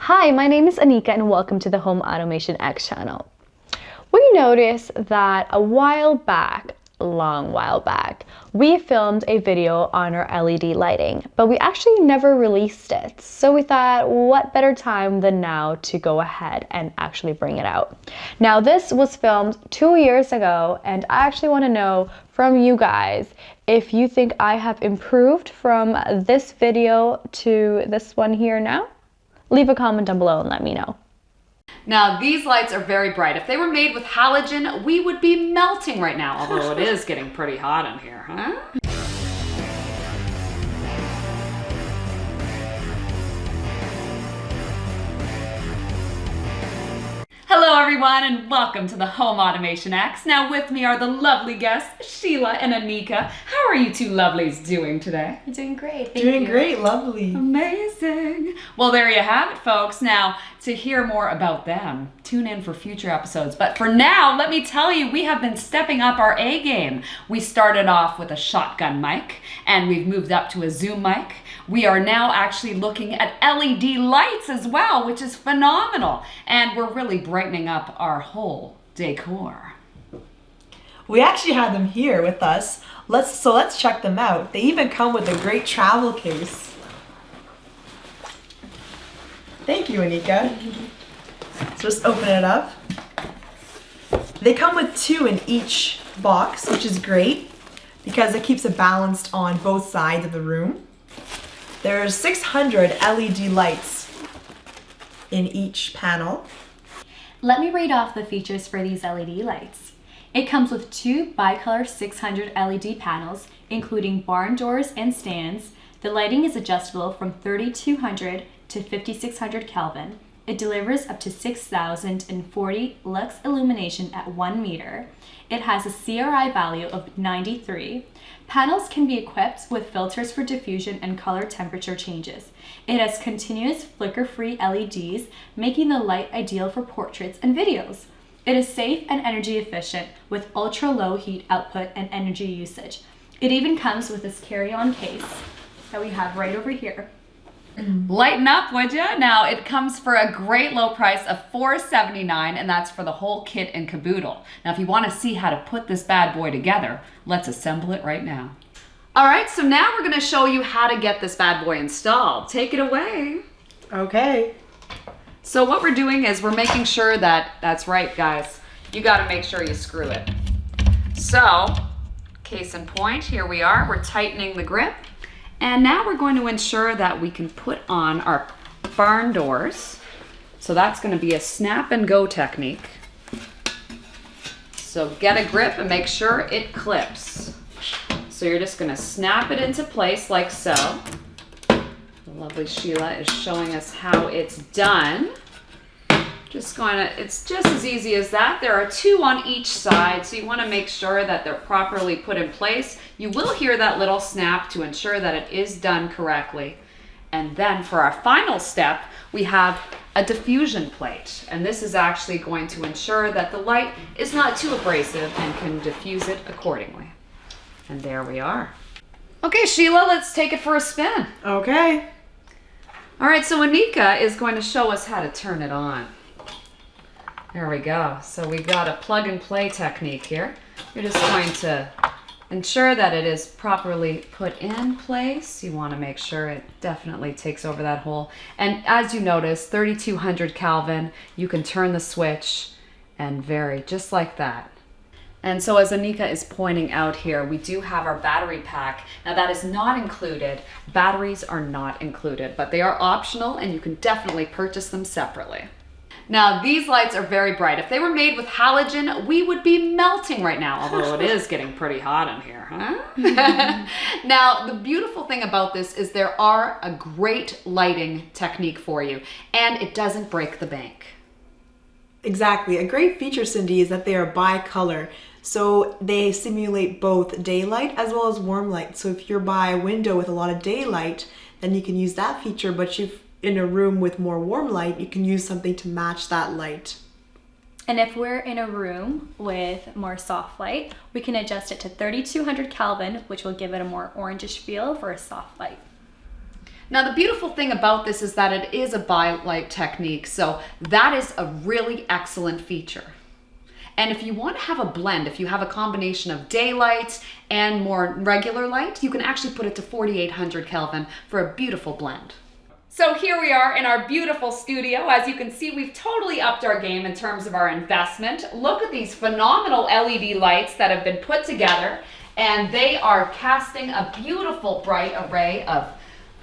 Hi, my name is Aneeqa and welcome to the HomeAutomationX channel. We noticed that a long while back, we filmed a video on our LED lighting, but we actually never released it. So we thought, what better time than now to go ahead and actually bring it out. Now this was filmed 2 years ago, and I actually want to know from you guys if you think I have improved from this video to this one here now. Leave a comment down below and let me know. Now, these lights are very bright. If they were made with halogen, we would be melting right now, although it is getting pretty hot in here, huh? Hello everyone and welcome to the HomeAutomationX. Now with me are the lovely guests, Sheila and Aneeqa. How are you two lovelies doing today? I'm doing great, thank you. Doing great, lovely. Amazing. Well, there you have it, folks. Now, to hear more about them, tune in for future episodes. But for now, let me tell you, we have been stepping up our A game. We started off with a shotgun mic, and we've moved up to a zoom mic. We are now actually looking at LED lights as well, which is phenomenal. And we're really brightening up our whole decor. We actually had them here with us. Let's check them out. They even come with a great travel case. Thank you, Aneeqa. So just open it up. They come with 2 in each box, which is great because it keeps it balanced on both sides of the room. There's 600 LED lights in each panel. Let me read off the features for these LED lights. It comes with 2 bicolor 600 LED panels, including barn doors and stands. The lighting is adjustable from 3200 to 5600 Kelvin. It delivers up to 6040 lux illumination at 1 meter. It has a CRI value of 93. Panels can be equipped with filters for diffusion and color temperature changes. It has continuous flicker-free LEDs, making the light ideal for portraits and videos. It is safe and energy efficient with ultra-low heat output and energy usage. It even comes with this carry-on case that we have right over here. Lighten up, would ya? Now, it comes for a great low price of $479, and that's for the whole kit and caboodle. Now, if you want to see how to put this bad boy together, let's assemble it right now. All right, so now we're going to show you how to get this bad boy installed. Take it away. Okay. So what we're doing is we're making sure that's right, guys. You got to make sure you screw it. So, case in point, here we are. We're tightening the grip. And now we're going to ensure that we can put on our barn doors. So that's going to be a snap and go technique. So get a grip and make sure it clips. So you're just going to snap it into place like so. The lovely Sheila is showing us how it's done. It's just as easy as that. There are 2 on each side, so you want to make sure that they're properly put in place. You will hear that little snap to ensure that it is done correctly. And then for our final step, we have a diffusion plate. And this is actually going to ensure that the light is not too abrasive and can diffuse it accordingly. And there we are. Okay, Sheila, let's take it for a spin. Okay. All right, so Aneeqa is going to show us how to turn it on. There we go. So we've got a plug and play technique here. You're just going to ensure that it is properly put in place. You want to make sure it definitely takes over that hole. And as you notice, 3200 Kelvin, you can turn the switch and vary just like that. And so as Aneeqa is pointing out here, we do have our battery pack. Now that is not included. Batteries are not included, but they are optional and you can definitely purchase them separately. Now, these lights are very bright. If they were made with halogen, we would be melting right now, although it is getting pretty hot in here, huh? Now, the beautiful thing about this is there are a great lighting technique for you, and it doesn't break the bank. Exactly. A great feature, Cindy, is that they are bicolor. So they simulate both daylight as well as warm light. So if you're by a window with a lot of daylight, then you can use that feature, but if in a room with more warm light, you can use something to match that light. And if we're in a room with more soft light, we can adjust it to 3200 Kelvin, which will give it a more orangish feel for a soft light. Now the beautiful thing about this is that it is a by-light technique, so that is a really excellent feature. And if you want to have a blend, if you have a combination of daylight and more regular light, you can actually put it to 4800 Kelvin for a beautiful blend. So here we are in our beautiful studio. As you can see, we've totally upped our game in terms of our investment. Look at these phenomenal LED lights that have been put together, and they are casting a beautiful bright array of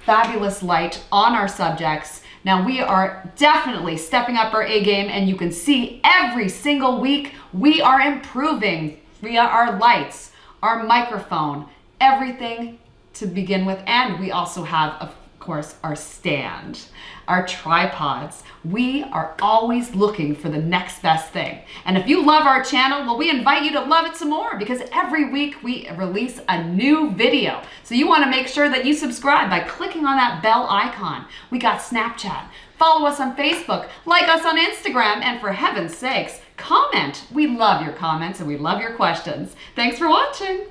fabulous light on our subjects. Now we are definitely stepping up our A game, and you can see every single week we are improving via our lights, our microphone, everything to begin with. And we also have, of course, our stand, our tripods. We are always looking for the next best thing. And if you love our channel, well, we invite you to love it some more, because every week we release a new video. So you want to make sure that you subscribe by clicking on that bell icon. We got Snapchat. Follow us on Facebook, like us on Instagram, and for heaven's sakes, comment. We love your comments and we love your questions. Thanks for watching.